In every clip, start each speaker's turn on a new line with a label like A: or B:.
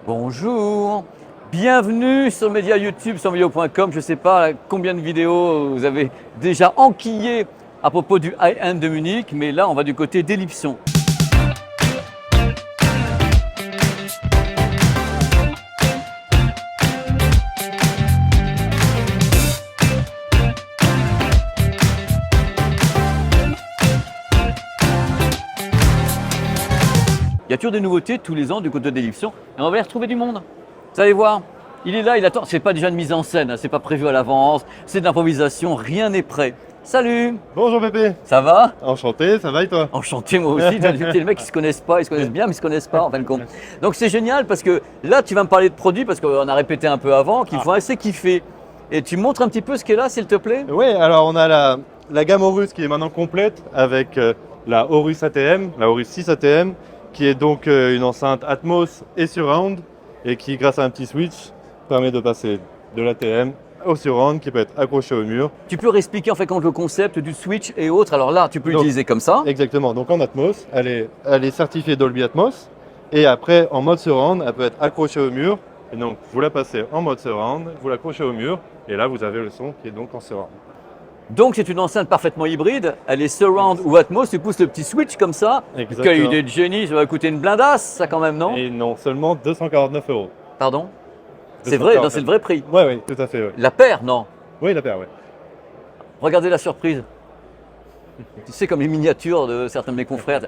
A: Bonjour, bienvenue sur le média YouTube, sur vidéo.com. Je ne sais pas combien de vidéos vous avez déjà enquillées à propos du high-end de Munich, mais là on va du côté d'Elipson. Il y a toujours des nouveautés tous les ans du côté d'Elipson et on va y retrouver du monde. Vous allez voir, il est là, il attend. C'est pas déjà une mise en scène, hein, c'est pas prévu à l'avance, c'est de l'improvisation, rien n'est prêt. Salut,
B: Bonjour Pépé,
A: ça va?
B: enchanté, ça va et toi?
A: Enchanté moi aussi. Les mecs qui se connaissent pas, ils se connaissent bien mais ils se connaissent pas en fin de compte. Donc c'est génial parce que là tu vas me parler de produits parce qu'on a répété un peu avant qu'ils font assez kiffer. Et tu montres un petit peu ce qui est là s'il te plaît?
B: Oui, alors on a la gamme Horus qui est maintenant complète avec la Horus ATM, la Horus 6 ATM, qui est donc une enceinte Atmos et Surround et qui, grâce à un petit switch, permet de passer de l'ATM au Surround qui peut être accroché au mur.
A: Tu peux réexpliquer en fait quand le concept du switch et autres. Alors là tu peux l'utiliser comme ça.
B: Exactement, donc en Atmos, elle est certifiée Dolby Atmos et après en mode Surround, elle peut être accrochée au mur. Et donc vous la passez en mode Surround, vous l'accrochez au mur et là vous avez le son qui est donc en Surround.
A: Donc c'est une enceinte parfaitement hybride, elle est surround ou Atmos, tu pousses le petit switch comme ça.
B: Exactement.
A: Quelle idée de génie, ça va coûter une blindasse ça quand même, non?
B: Et non, seulement 249 €.
A: Pardon? C'est vrai, non, c'est le vrai prix.
B: Oui, oui, tout à fait. Ouais.
A: La paire, non?
B: Oui, la paire, oui.
A: Regardez la surprise. Tu sais, comme les miniatures de certains de mes confrères.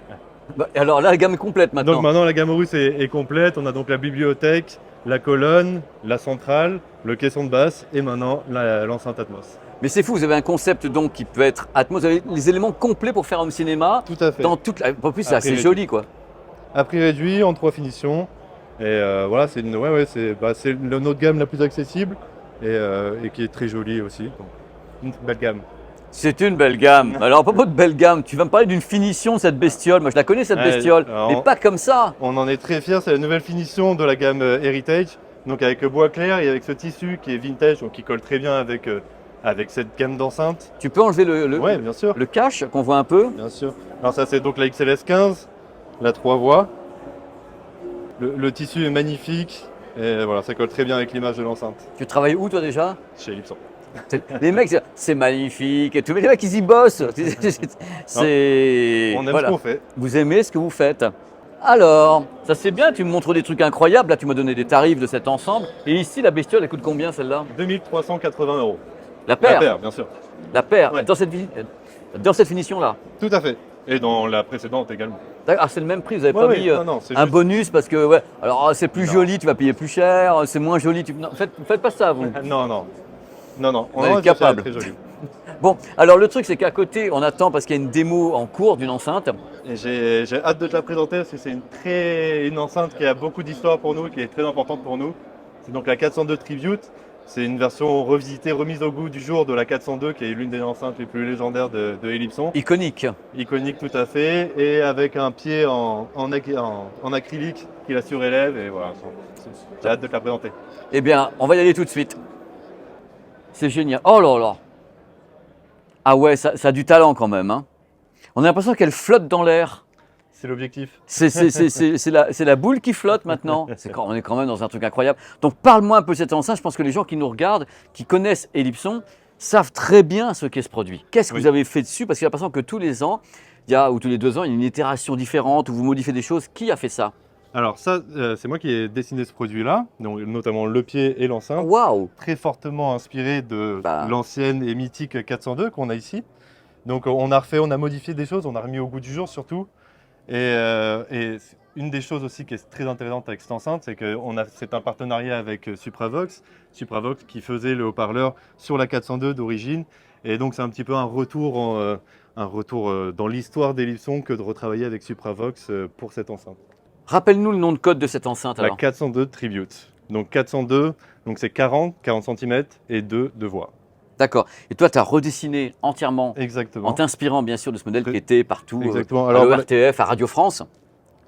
A: Bah, alors là, la gamme est complète maintenant.
B: Donc maintenant, la gamme Horus est complète. On a donc la bibliothèque, la colonne, la centrale, le caisson de basse et maintenant l'enceinte Atmos.
A: Mais c'est fou, vous avez un concept donc qui peut être Atmos, vous avez les éléments complets pour faire home cinéma.
B: Tout à fait.
A: Dans toute la... En plus, c'est
B: À
A: assez
B: prix
A: joli quoi.
B: À prix réduit, en 3 finitions. Et voilà, c'est notre gamme la plus accessible et qui est très jolie aussi. Donc, une belle gamme.
A: C'est une belle gamme. Alors, à propos de belle gamme, tu vas me parler d'une finition, cette bestiole. Moi, je la connais, cette bestiole,
B: alors,
A: mais pas comme ça.
B: On en est très fiers, c'est la nouvelle finition de la gamme Heritage. Donc avec le bois clair et avec ce tissu qui est vintage, donc qui colle très bien avec cette gamme d'enceinte.
A: Tu peux enlever
B: Ouais, bien sûr.
A: le cache qu'on voit un peu.
B: Bien sûr. Alors ça c'est donc la XLS 15, la 3 voies. Le tissu est magnifique et voilà, ça colle très bien avec l'image de l'enceinte
A: Tu travailles où toi déjà?
B: chez Ellipson.
A: Les mecs, c'est magnifique et tout, mais les mecs ils y bossent. C'est
B: On aime
A: voilà.
B: ce qu'on fait.
A: Vous aimez ce que vous faites. Alors, ça c'est bien, tu me montres des trucs incroyables. Là, tu m'as donné des tarifs de cet ensemble. Et ici, la bestiole, elle coûte combien celle-là?
B: 2380 €.
A: La paire.
B: La paire, bien sûr.
A: La paire.
B: Ouais.
A: Dans cette finition-là.
B: Tout à fait. Et dans la précédente également.
A: Ah, c'est le même prix, vous n'avez
B: Ouais,
A: pas
B: ouais.
A: mis
B: Non, c'est
A: un
B: juste-
A: bonus parce que, ouais, alors c'est plus
B: Non.
A: joli, tu vas payer plus cher, c'est moins joli, non, faites pas ça vous.
B: Non, non. Non, non.
A: Vous êtes
B: enlève,
A: capable.
B: c'est très joli.
A: Bon, alors le truc c'est qu'à côté, on attend parce qu'il y a une démo en cours d'une enceinte.
B: Et j'ai hâte de te la présenter parce que c'est une enceinte qui a beaucoup d'histoire pour nous, qui est très importante pour nous. C'est donc la 402 Tribute. C'est une version revisitée, remise au goût du jour de la 402, qui est l'une des enceintes les plus légendaires de Ellipson.
A: Iconique.
B: Iconique tout à fait, et avec un pied en acrylique qui la surélève. Et voilà, j'ai hâte de te la présenter.
A: Eh bien, on va y aller tout de suite. C'est génial. Oh là là. Ah ouais, ça a du talent quand même, hein. On a l'impression qu'elle flotte dans l'air.
B: C'est l'objectif.
A: C'est la boule qui flotte maintenant. On est quand même dans un truc incroyable. Donc parle-moi un peu de cette enceinte. Je pense que les gens qui nous regardent, qui connaissent Ellipson, savent très bien ce qu'est ce produit. Qu'est-ce que
B: Oui.
A: vous avez fait dessus? Parce qu'il y a l'impression que tous les ans, ou tous les 2 ans, il y a une itération différente où vous modifiez des choses. Qui a fait ça?
B: Alors ça, c'est moi qui ai dessiné ce produit-là, donc notamment le pied et l'enceinte.
A: Waouh!
B: Très fortement inspiré de
A: Bah.
B: l'ancienne et mythique 402 qu'on a ici. Donc on a modifié des choses, on a remis au goût du jour surtout. Et une des choses aussi qui est très intéressante avec cette enceinte, c'est que c'est un partenariat avec Supravox. Supravox qui faisait le haut-parleur sur la 402 d'origine. Et donc c'est un petit peu un retour dans l'histoire d'Ellipson que de retravailler avec Supravox pour cette enceinte.
A: Rappelle-nous le nom de code de cette enceinte
B: La
A: alors.
B: 402 Tribute. Donc 402, donc c'est 40 cm et 2 de voix.
A: D'accord. Et toi, tu as redessiné entièrement
B: Exactement.
A: en t'inspirant bien sûr de ce modèle qui était partout,
B: Exactement.
A: à
B: Alors,
A: l'ERTF, à Radio France.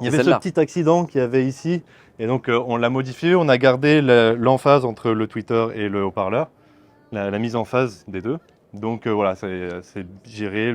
B: il y avait ce
A: celle-là.
B: petit accident qu'il y avait ici, et donc on l'a modifié, on a gardé l'emphase entre le tweeter et le haut-parleur, la mise en phase des deux. Donc voilà, c'est géré,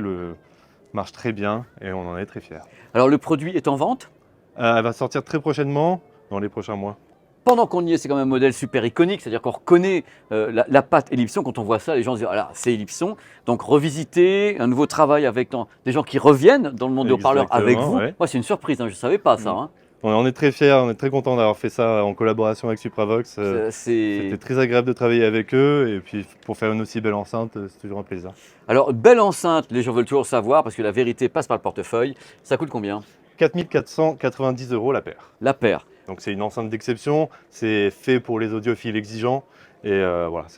B: marche très bien et on en est très fiers.
A: Alors le produit est en vente?
B: Elle va sortir très prochainement, dans les prochains mois.
A: pendant qu'on y est, c'est quand même un modèle super iconique, c'est-à-dire qu'on reconnaît la patte Ellipson. Quand on voit ça, les gens se disent ah là, c'est Ellipson. Donc revisiter, un nouveau travail avec des gens qui reviennent dans le monde des haut-parleurs avec vous.
B: Ouais.
A: Moi, c'est une surprise, hein, je ne savais pas ça. Hein.
B: On est très fiers, on est très contents d'avoir fait ça en collaboration avec Supravox. C'était très agréable de travailler avec eux et puis pour faire une aussi belle enceinte, c'est toujours un plaisir.
A: Alors, belle enceinte, les gens veulent toujours savoir parce que la vérité passe par le portefeuille. Ça coûte combien?
B: 4 490 € la paire.
A: La paire.
B: Donc c'est une enceinte d'exception, c'est fait pour les audiophiles exigeants et voilà.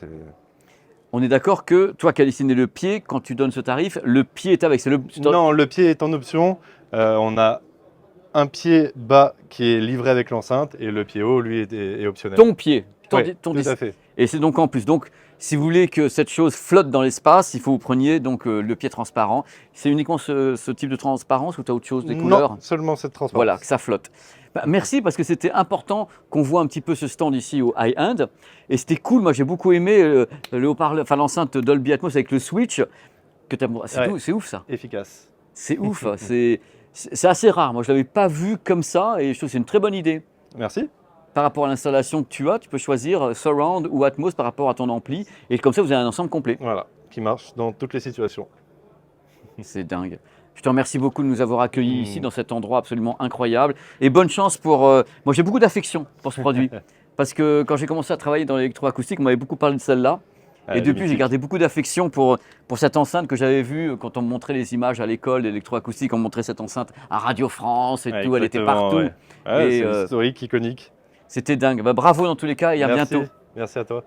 A: On est d'accord que toi qui as dessiné le pied, quand tu donnes ce tarif, le pied est avec.
B: Non, le pied est en option. On a un pied bas qui est livré avec l'enceinte et le pied haut, lui, est optionnel.
A: Ton pied.
B: Tout à fait.
A: Et c'est donc en plus. Donc, si vous voulez que cette chose flotte dans l'espace, il faut que vous preniez donc, le pied transparent. C'est uniquement ce type de transparence ou tu as autre chose, des couleurs?
B: Non, seulement cette transparence.
A: Voilà, que ça flotte. Merci parce que c'était important qu'on voit un petit peu ce stand ici au High End. Et c'était cool, moi j'ai beaucoup aimé le haut-parleur, enfin l'enceinte Dolby Atmos avec le switch. C'est ouf ça.
B: Efficace.
A: C'est ouf, c'est assez rare. Moi je ne l'avais pas vu comme ça et je trouve que c'est une très bonne idée.
B: Merci.
A: Par rapport à l'installation que tu as, tu peux choisir Surround ou Atmos par rapport à ton ampli. Et comme ça vous avez un ensemble complet.
B: Voilà, qui marche dans toutes les situations.
A: C'est dingue. Je te remercie beaucoup de nous avoir accueillis ici dans cet endroit absolument incroyable. Et bonne chance pour... moi, j'ai beaucoup d'affection pour ce produit. Parce que quand j'ai commencé à travailler dans l'électroacoustique, on m'avait beaucoup parlé de celle-là. Et depuis, j'ai gardé beaucoup d'affection pour cette enceinte que j'avais vue quand on me montrait les images à l'école d'électroacoustique. On me montrait cette enceinte à Radio France et tout. Elle était partout.
B: Ouais. C'est historique, iconique.
A: C'était dingue. Bravo dans tous les cas et à bientôt.
B: Merci à toi.